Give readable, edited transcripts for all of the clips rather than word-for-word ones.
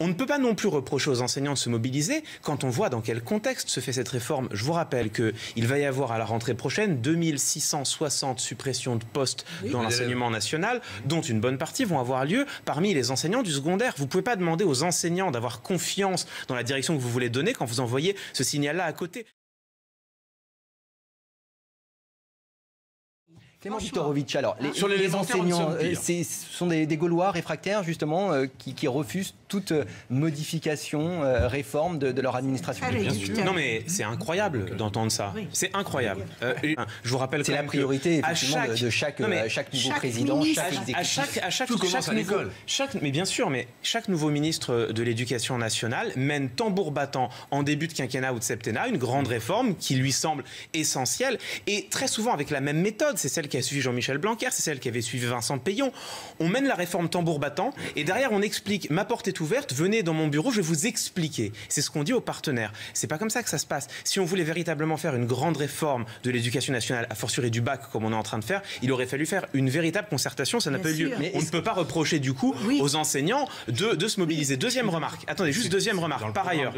On ne peut pas non plus reprocher aux enseignants de se mobiliser quand on voit dans quel contexte se fait cette réforme. Je vous rappelle qu'il va y avoir à la rentrée prochaine 2660 suppressions de postes dans l'enseignement national, dont une bonne partie vont avoir lieu parmi les enseignants du secondaire. Vous ne pouvez pas demander aux enseignants d'avoir confiance dans la direction que vous voulez donner quand vous envoyez ce signal-là à côté. Clément Viktorovitch, alors, les enseignants, ce sont des Gaulois réfractaires, justement, qui refusent toute modification, réforme de leur administration. Non, mais c'est incroyable d'entendre ça. Oui. C'est incroyable. Je vous rappelle c'est la priorité, effectivement, de chaque nouveau président, mais bien sûr, mais chaque nouveau ministre de l'Éducation nationale mène tambour battant en début de quinquennat ou de septennat une grande réforme qui lui semble essentielle, et très souvent avec la même méthode. C'est celle qui a suivi Jean-Michel Blanquer, c'est celle qui avait suivi Vincent Peillon. On mène la réforme tambour battant et derrière on explique: ma porte est ouverte, venez dans mon bureau, je vais vous expliquer. C'est ce qu'on dit aux partenaires. C'est pas comme ça que ça se passe. Si on voulait véritablement faire une grande réforme de l'éducation nationale, a fortiori du bac comme on est en train de faire, il aurait fallu faire une véritable concertation, ça n'a pas eu lieu. Mais on ne peut pas reprocher du coup aux enseignants de se mobiliser. Deuxième remarque, attendez, juste deuxième remarque, par ailleurs,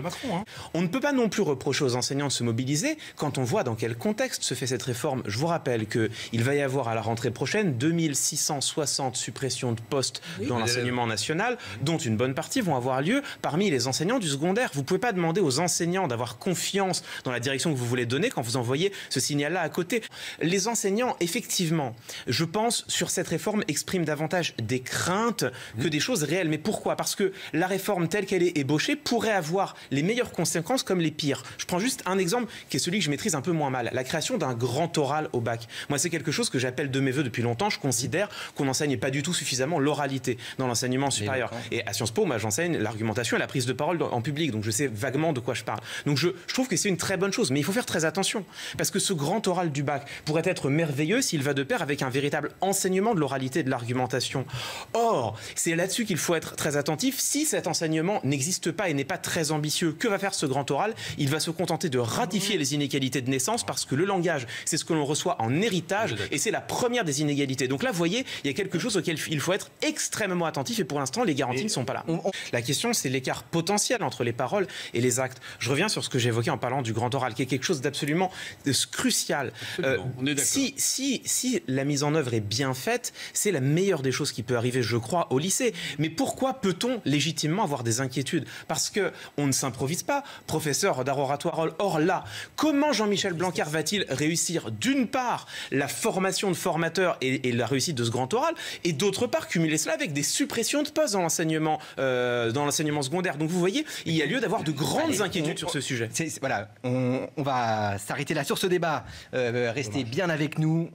on ne peut pas non plus reprocher aux enseignants de se mobiliser quand on voit dans quel contexte se fait cette réforme. Je vous rappelle qu'il va y avoir à la rentrée prochaine 2660 suppressions de postes dans l'enseignement national, dont une bonne partie vont avoir lieu parmi les enseignants du secondaire. Vous ne pouvez pas demander aux enseignants d'avoir confiance dans la direction que vous voulez donner quand vous envoyez ce signal-là à côté. Les enseignants, effectivement, je pense, sur cette réforme, expriment davantage des craintes que des choses réelles. Mais pourquoi? Parce que la réforme telle qu'elle est ébauchée pourrait avoir les meilleures conséquences comme les pires. Je prends juste un exemple qui est celui que je maîtrise un peu moins mal. La création d'un grand oral au bac. Moi, c'est quelque chose que j'appelle de mes voeux depuis longtemps. Je considère qu'on n'enseigne pas du tout suffisamment l'oralité dans l'enseignement supérieur. Et à Sciences Po, moi, j'enseigne l'argumentation et la prise de parole en public. Donc, je sais vaguement de quoi je parle. Donc, je trouve que c'est une très bonne chose. Mais il faut faire très attention. Parce que ce grand oral du bac pourrait être merveilleux s'il va de pair avec un véritable enseignement de l'oralité et de l'argumentation. Or, c'est là-dessus qu'il faut être très attentif. Si cet enseignement n'existe pas et n'est pas très ambitieux, que va faire ce grand oral? Il va se contenter de ratifier les inégalités de naissance parce que le langage, c'est ce que l'on reçoit en héritage et c'est la première des inégalités. Donc là, vous voyez, il y a quelque chose auquel il faut être extrêmement attentif et pour l'instant, les garanties ne sont pas là. La question, c'est l'écart potentiel entre les paroles et les actes. Je reviens sur ce que j'évoquais en parlant du grand oral, qui est quelque chose d'absolument crucial. Si la mise en œuvre est bien faite, c'est la meilleure des choses qui peut arriver, je crois, au lycée. Mais pourquoi peut-on légitimement avoir des inquiétudes? Parce qu'on ne s'improvise pas, professeur d'art oratoire. Or là, comment Jean-Michel Blanquer va-t-il réussir, d'une part, la formation de formateurs et la réussite de ce grand oral, et d'autre part, cumuler cela avec des suppressions de postes dans l'enseignement secondaire. Donc vous voyez, il y a lieu d'avoir de grandes inquiétudes sur ce sujet. Voilà, on va s'arrêter là sur ce débat. Restez bien avec nous.